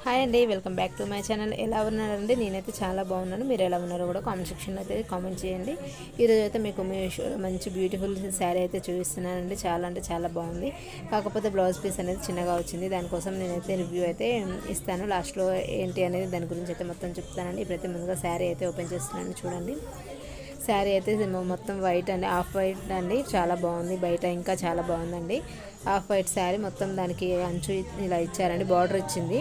Hi అండి, welcome back to my channel. ఎలా ఉన్నారండి? నేనైతే చాలా బాగున్నాను. మీరు ఎలా ఉన్నారో కూడా కామెంట్ సెక్షన్లో అయితే కామెంట్ చేయండి. ఈరోజు అయితే మీకు మంచి బ్యూటిఫుల్ శారీ అయితే చూపిస్తున్నానండి. చాలా అంటే చాలా బాగుంది. కాకపోతే బ్లౌజ్ పీస్ అనేది చిన్నగా వచ్చింది. దానికోసం నేనైతే రివ్యూ అయితే ఇస్తాను. లాస్ట్లో ఏంటి అనేది దాని గురించి అయితే మొత్తం చెప్తానండి. ఇప్పుడైతే ముందుగా శారీ అయితే ఓపెన్ చేస్తున్నాను. చూడండి, శారీ అయితే మొత్తం వైట్ అండి, ఆఫ్ వైట్ అండి. చాలా బాగుంది. బయట ఇంకా చాలా బాగుందండి. ఆఫ్ వైట్ శారీ మొత్తం దానికి అంచు ఇలా ఇచ్చారండి, బార్డర్ ఇచ్చింది.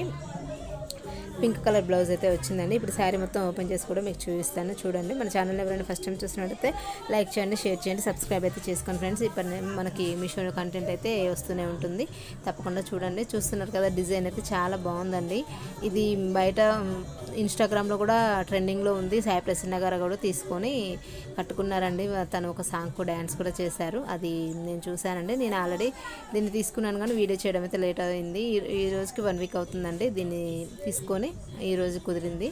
పింక్ కలర్ బ్లౌజ్ అయితే వచ్చిందండి. ఇప్పుడు శారీ మొత్తం ఓపెన్ చేసి కూడా మీకు చూపిస్తాను. చూడండి, మన ఛానల్ ఎవరైనా ఫస్ట్ టైం చూసినట్టయితే లైక్ చేయండి, షేర్ చేయండి, సబ్స్క్రైబ్ అయితే చేసుకోండి ఫ్రెండ్స్. ఇప్పుడు మనకి మీషో కంటెంట్ అయితే వస్తూనే ఉంటుంది, తప్పకుండా చూడండి. చూస్తున్నారు కదా, డిజైన్ అయితే చాలా బాగుందండి. ఇది బయట ఇన్స్టాగ్రామ్లో కూడా ట్రెండింగ్లో ఉంది. సాయి ప్రసన్న గారు కూడా తీసుకొని కట్టుకున్నారండి. తను ఒక సాంగ్ డ్యాన్స్ కూడా చేశారు, అది నేను చూశానండి. నేను ఆల్రెడీ దీన్ని తీసుకున్నాను కానీ వీడియో చేయడం అయితే లేట్ అయింది. ఈ రోజుకి 1 వీక్ అవుతుందండి దీన్ని తీసుకొని. ఈరోజు కుదిరింది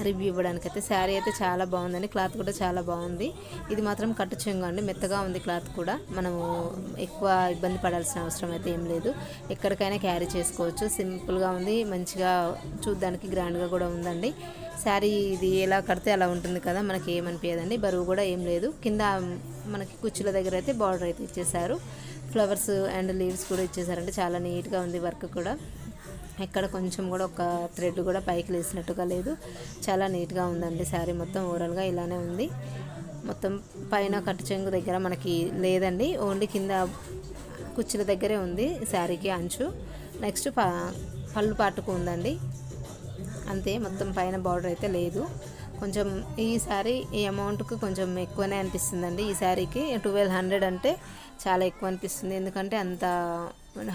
రివ్యూ ఇవ్వడానికి. అయితే శారీ అయితే చాలా బాగుందండి. క్లాత్ కూడా చాలా బాగుంది. ఇది మాత్రం కట్టు చెంగు అండి, మెత్తగా ఉంది క్లాత్ కూడా. మనము ఎక్కువ ఇబ్బంది పడాల్సిన అవసరం అయితే ఏం లేదు. ఎక్కడికైనా క్యారీ చేసుకోవచ్చు. సింపుల్గా ఉంది, మంచిగా చూడడానికి గ్రాండ్గా కూడా ఉందండి. శారీ ఇది ఎలా కడితే అలా ఉంటుంది కదా, మనకి ఏమనిపించదండి. బరువు కూడా ఏం లేదు. కింద మనకి కుచ్చుల దగ్గర అయితే బార్డర్ అయితే ఇచ్చేసారు. ఫ్లవర్స్ అండ్ లీవ్స్ కూడా ఇచ్చేసారంటే చాలా నీట్గా ఉంది. వర్క్ కూడా ఎక్కడ కొంచెం కూడా ఒక థ్రెడ్ కూడా పైకి లేసినట్టుగా లేదు. చాలా నీట్గా ఉందండి. శారీ మొత్తం ఓవరాల్గా ఇలానే ఉంది. మొత్తం పైన కట్టు చెంగు దగ్గర మనకి లేదండి, ఓన్లీ కింద కుచ్చుల దగ్గరే ఉంది శారీకి అంచు. నెక్స్ట్ పళ్ళు పాటుకు ఉందండి, అంతే. మొత్తం పైన బార్డర్ అయితే లేదు. కొంచెం ఈ శారీ ఈ అమౌంట్కి కొంచెం ఎక్కువనే అనిపిస్తుందండి. ఈ శారీకి 1200 అంటే చాలా ఎక్కువ అనిపిస్తుంది. ఎందుకంటే అంత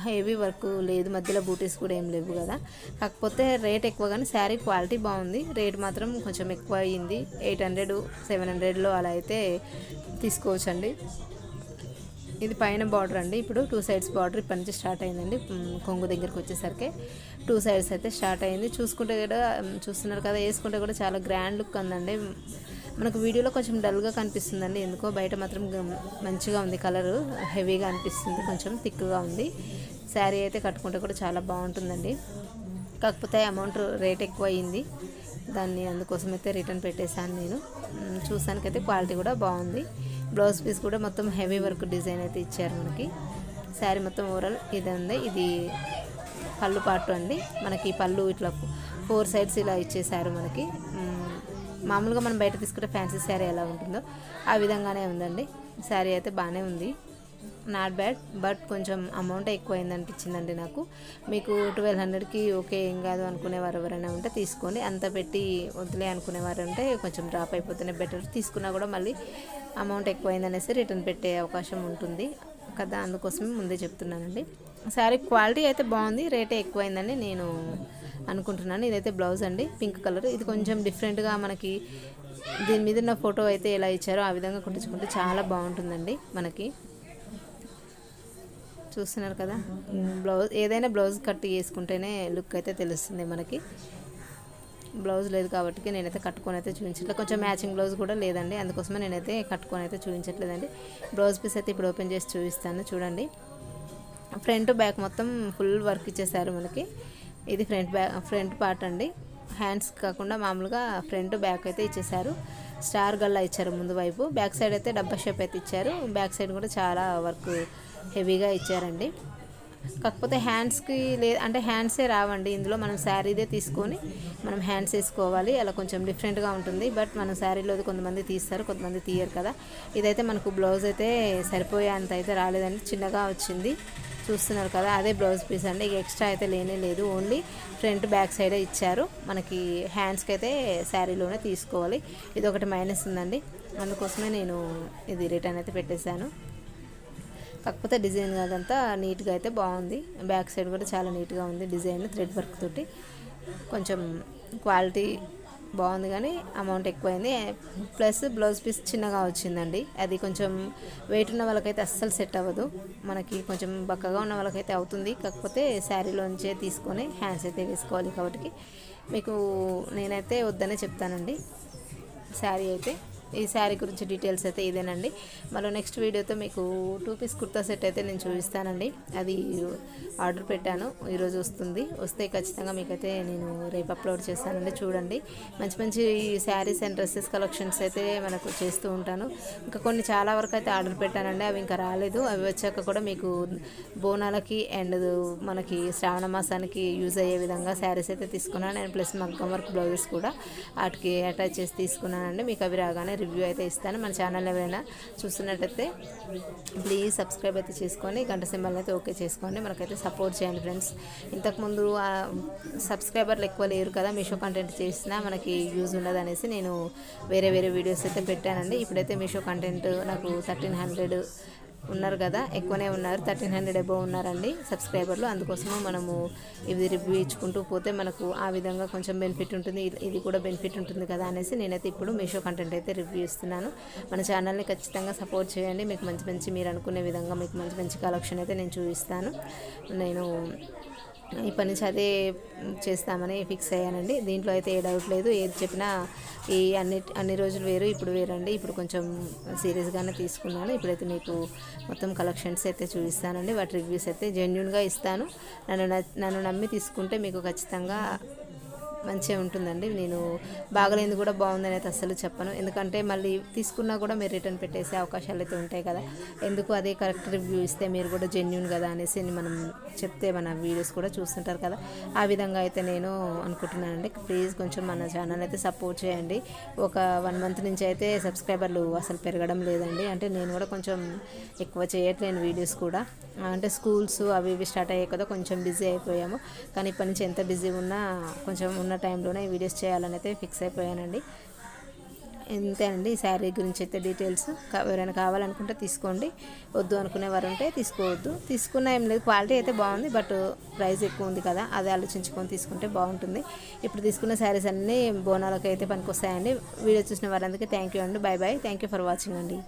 హెవీ వర్క్ లేదు, మధ్యలో బూటీస్ కూడా ఏం లేవు కదా. కాకపోతే రేట్ ఎక్కువ, కానీ శారీ క్వాలిటీ బాగుంది. రేట్ మాత్రం కొంచెం ఎక్కువ అయ్యింది. 800 700లో అలా అయితే తీసుకోవచ్చండి. ఇది పైన బార్డర్ అండి. ఇప్పుడు 2 సైడ్స్ బార్డర్ ఇప్పటి నుంచి స్టార్ట్ అయిందండి. కొంగు దగ్గరికి వచ్చేసరికి 2 సైడ్స్ అయితే స్టార్ట్ అయింది. చూసుకుంటే కూడా చూస్తున్నారు కదా, వేసుకుంటే కూడా చాలా గ్రాండ్ లుక్ ఉందండి. మనకు వీడియోలో కొంచెం డల్గా కనిపిస్తుందండి ఎందుకో, బయట మాత్రం మంచిగా ఉంది. కలర్ హెవీగా అనిపిస్తుంది, కొంచెం థిక్గా ఉంది. శారీ అయితే కట్టుకుంటే కూడా చాలా బాగుంటుందండి. కాకపోతే అమౌంట్ రేట్ ఎక్కువ అయ్యింది, దాన్ని అందుకోసం అయితే రిటర్న్ పెట్టేశాను నేను. చూసానికైతే క్వాలిటీ కూడా బాగుంది. బ్లౌజ్ పీస్ కూడా మొత్తం హెవీ వర్క్ డిజైన్ అయితే ఇచ్చారు మనకి. శారీ మొత్తం ఓవరాల్ ఇది ఉంది. ఇది పళ్ళు పాటు అండి. మనకి పళ్ళు ఇట్లా 4 సైడ్స్ ఇలా ఇచ్చేసారు మనకి. మామూలుగా మనం బయట తీసుకుంటే ఫ్యాన్సీ శారీ ఎలా ఉంటుందో ఆ విధంగానే ఉందండి. శారీ అయితే బాగానే ఉంది, నాట్ బ్యాడ్. బట్ కొంచెం అమౌంట్ ఎక్కువైంది అనిపించిందండి నాకు. మీకు 1200కి ఓకే ఏం కాదు అనుకునేవారు ఎవరైనా ఉంటే తీసుకోండి. అంత పెట్టి వదిలే అనుకునేవారు ఉంటే కొంచెం డ్రాప్ అయిపోతేనే బెటర్. తీసుకున్నా కూడా మళ్ళీ అమౌంట్ ఎక్కువైంది అనేసి రిటర్న్ పెట్టే అవకాశం ఉంటుంది కదా, అందుకోసమే ముందే చెప్తున్నానండి. శారీ క్వాలిటీ అయితే బాగుంది, రేటే ఎక్కువైందని నేను అనుకుంటున్నాను. ఇదైతే బ్లౌజ్ అండి, పింక్ కలర్. ఇది కొంచెం డిఫరెంట్గా మనకి దీని మీద ఉన్న ఫోటో అయితే ఎలా ఇచ్చారో ఆ విధంగా కుట్టించుకుంటే చాలా బాగుంటుందండి మనకి. చూస్తున్నారు కదా, బ్లౌజ్ ఏదైనా బ్లౌజ్ కట్ చేసుకుంటేనే లుక్ అయితే తెలుస్తుంది మనకి. బ్లౌజ్ లేదు కాబట్టి నేనైతే కట్టుకొని అయితే చూపించట్లేదు. కొంచెం మ్యాచింగ్ బ్లౌజ్ కూడా లేదండి, అందుకోసమే నేనైతే కట్టుకొని అయితే చూపించట్లేదండి. బ్లౌజ్ పీస్ అయితే ఇప్పుడు ఓపెన్ చేసి చూపిస్తాను. చూడండి, ఫ్రంట్ బ్యాక్ మొత్తం ఫుల్ వర్క్ ఇచ్చేసారు మనకి. ఇది ఫ్రంట్ పార్ట్ అండి. హ్యాండ్స్ కాకుండా మామూలుగా ఫ్రంట్ బ్యాక్ అయితే ఇచ్చేసారు. స్టార్ గల్లా ఇచ్చారు ముందు వైపు. బ్యాక్ సైడ్ అయితే డబ్బా షేప్ అయితే ఇచ్చారు. బ్యాక్ సైడ్ కూడా చాలా వర్క్ హెవీగా ఇచ్చారండి. కాకపోతే హ్యాండ్స్కి అంటే హ్యాండ్సే రావండి ఇందులో. మనం శారీదే తీసుకొని మనం హ్యాండ్స్ వేసుకోవాలి, అలా కొంచెం డిఫరెంట్గా ఉంటుంది. బట్ మన శారీలో కొంతమంది తీస్తారు, కొంతమంది తీయరు కదా. ఇదైతే మనకు బ్లౌజ్ అయితే సరిపోయే అంత అయితే రాలేదండి, చిన్నగా వచ్చింది. చూస్తున్నారు కదా, అదే బ్లౌజ్ పీస్ అండి. ఎక్స్ట్రా అయితే లేనే లేదు, ఓన్లీ ఫ్రంట్ బ్యాక్ సైడే ఇచ్చారు మనకి. హ్యాండ్స్కి అయితే శారీలోనే తీసుకోవాలి. ఇది ఒకటి మైనస్ ఉందండి, అందుకోసమే నేను ఇది రిటర్న్ అయితే పెట్టేశాను. కాకపోతే డిజైన్ అదంతా నీట్గా అయితే బాగుంది. బ్యాక్ సైడ్ కూడా చాలా నీట్గా ఉంది డిజైన్, థ్రెడ్ వర్క్ తోటి. కొంచెం క్వాలిటీ బాగుంది కానీ అమౌంట్ ఎక్కువైంది. ప్లస్ బ్లౌజ్ పీస్ చిన్నగా వచ్చిందండి. అది కొంచెం వెయిట్ ఉన్న వాళ్ళకైతే అస్సలు సెట్ అవ్వదు. మనకి కొంచెం బక్కగా ఉన్న వాళ్ళకైతే అవుతుంది. కాకపోతే శారీలోంచే తీసుకొని హ్యాండ్స్ అయితే వేసుకోవాలి కాబట్టి మీకు నేనైతే వద్దనే చెప్తానండి. శారీ అయితే ఈ శారీ గురించి డీటెయిల్స్ అయితే ఇదేనండి. మళ్ళీ నెక్స్ట్ వీడియోతో మీకు 2 పీస్ కుర్తా సెట్ అయితే నేను చూపిస్తానండి. అది ఆర్డర్ పెట్టాను, ఈరోజు వస్తే ఖచ్చితంగా మీకైతే నేను రేపు అప్లోడ్ చేస్తానండి. చూడండి, మంచి మంచి శారీస్ అండ్ డ్రెస్సెస్ కలెక్షన్స్ అయితే మనకు చేస్తూ ఉంటాను. ఇంకా కొన్ని చాలా వరకు అయితే ఆర్డర్ పెట్టానండి, అవి ఇంకా రాలేదు. అవి వచ్చాక కూడా మీకు బోనాలకి అండ్ మనకి శ్రావణ మాసానికి యూజ్ అయ్యే విధంగా శారీస్ అయితే తీసుకున్నాను నేను. ప్లస్ మగ్గం వర్క్ బ్లౌజెస్ కూడా వాటికి అటాచ్ చేసి తీసుకున్నానండి. మీకు అవి రాగానే రివ్యూ అయితే ఇస్తాను. మన ఛానల్ ఎవరైనా చూస్తున్నట్టయితే ప్లీజ్ సబ్స్క్రైబ్ అయితే చేసుకొని గంట సింబల్ అయితే ఓకే చేసుకోండి. మనకైతే సపోర్ట్ చేయండి ఫ్రెండ్స్. ఇంతకుముందు సబ్స్క్రైబర్లు ఎక్కువ లేరు కదా, మీషో కంటెంట్ చేసినా మనకి యూజ్ ఉండదు అనేసి నేను వేరే వీడియోస్ అయితే పెట్టానండి. ఇప్పుడైతే మీషో కంటెంట్ నాకు 1300 ఉన్నారు కదా, ఎక్కువనే ఉన్నారు, 1300 అబోవ్ ఉన్నారండి సబ్స్క్రైబర్లు. అందుకోసము మనము ఇది రివ్యూ ఇచ్చుకుంటూ పోతే మనకు ఆ విధంగా కొంచెం బెనిఫిట్ ఉంటుంది, ఇది కూడా బెనిఫిట్ ఉంటుంది కదా అనేసి నేనైతే ఇప్పుడు మీషో కంటెంట్ అయితే రివ్యూ ఇస్తున్నాను. మన ఛానల్ని ఖచ్చితంగా సపోర్ట్ చేయండి. మీకు మంచి మీరు అనుకునే విధంగా మీకు మంచి కలెక్షన్ అయితే నేను చూపిస్తాను. నేను ఇప్పటి నుంచి అదే చేస్తామని ఫిక్స్ అయ్యానండి. దీంట్లో అయితే ఏ డౌట్ లేదు. ఏది చెప్పినా ఈ అన్ని రోజులు వేరు, ఇప్పుడు వేరండి. ఇప్పుడు కొంచెం సీరియస్గానే తీసుకున్నాను. ఇప్పుడైతే మీకు మొత్తం కలెక్షన్స్ అయితే చూపిస్తానండి. వాటి రివ్యూస్ అయితే జెన్యూన్గా ఇస్తాను. నన్ను నమ్మి తీసుకుంటే మీకు ఖచ్చితంగా మంచిగా ఉంటుందండి. నేను బాగలేనిది కూడా బాగుందని అయితే అస్సలు చెప్పను, ఎందుకంటే మళ్ళీ తీసుకున్నా కూడా మీరు రిటర్న్ పెట్టేసే అవకాశాలు అయితే ఉంటాయి కదా. ఎందుకు అదే కరెక్ట్ రివ్యూ ఇస్తే మీరు కూడా జెన్యూన్ కదా అనేసి మనం చెప్తే మన వీడియోస్ కూడా చూస్తుంటారు కదా, ఆ విధంగా అయితే నేను అనుకుంటున్నానండి. ప్లీజ్ కొంచెం మన ఛానల్ అయితే సపోర్ట్ చేయండి. ఒక 1 మంత్ నుంచి అయితే సబ్స్క్రైబర్లు అసలు పెరగడం లేదండి. అంటే నేను కూడా కొంచెం ఎక్కువ చేయట్లేను వీడియోస్ కూడా, అంటే స్కూల్స్ అవి స్టార్ట్ అయ్యాయి కదా, కొంచెం బిజీ అయిపోయాము. కానీ ఇప్పటి నుంచి ఎంత బిజీ ఉన్నా కొంచెం ఉన్న టైంలోనే వీడియోస్ చేయాలని అయితే ఫిక్స్ అయిపోయానండి. ఇంతే అండి ఈ శారీ గురించి అయితే డీటెయిల్స్. ఎవరైనా కావాలనుకుంటే తీసుకోండి, వద్దు అనుకునేవారు ఉంటే తీసుకోవద్దు. తీసుకున్న ఏం లేదు, క్వాలిటీ అయితే బాగుంది, బట్ ప్రైస్ ఎక్కువ ఉంది కదా, అది ఆలోచించుకొని తీసుకుంటే బాగుంటుంది. ఇప్పుడు తీసుకున్న శారీస్ అన్నీ బోనాలకు అయితే పనికొస్తాయండి. వీడియో చూసిన వారందరికీ థ్యాంక్ యూ అండి. Bye. Thank you for watching అండి.